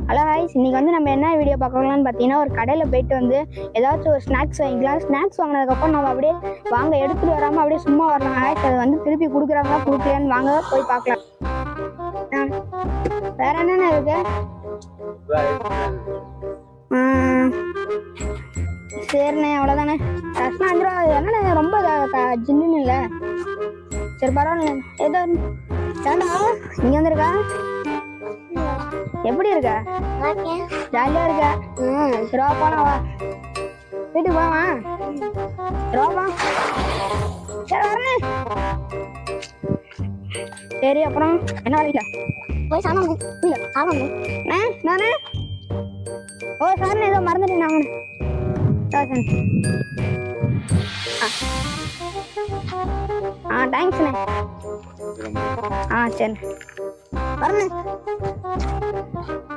Hello ஹாய்ஸ், இன்னைக்கு வந்து நம்ம என்ன வீடியோ பார்க்கலாம்னு பார்த்தீங்கன்னா, ஒரு கடையில் போயிட்டு வந்து ஏதாச்சும் ஒரு ஸ்நாக்ஸ் வாங்கிக்கலாம். ஸ்நாக்ஸ் வாங்கினதுக்கப்புறம் நம்ம அப்படியே வாங்க எடுத்துகிட்டு வராமல் அப்படியே சும்மா வரலாம் ஹாய்ஸ். அதை வந்து திருப்பி கொடுக்குறாங்களா கொடுக்கலையான்னு வாங்க போய் பார்க்கலாம். வேற என்னென்ன இருக்கு? சரிண்ணே, அவ்வளோதானே. ரஸ்னா 5 ரூபா. என்னண்ணே ரொம்ப ஜில்லுன்னு இல்லை? சரி பரவாயில்ல. ஏதோ ஏண்டா இங்கே வந்துருக்கா? எப்படி இருக்க? ஜாலியா இருக்க? சரி வா போலாம், வா வீட்டுக்கு போவா. ரோபா சரி வரேன். சரி அப்புறம் என்ன வரையில போய் சாமான் இல்லை சாமான் நானே. ஓ சார்ண்ணே, ஏதோ மறந்துட்டேன் நான். தேங்க்ஸ்ண்ணே. சரி வரேண்ணே.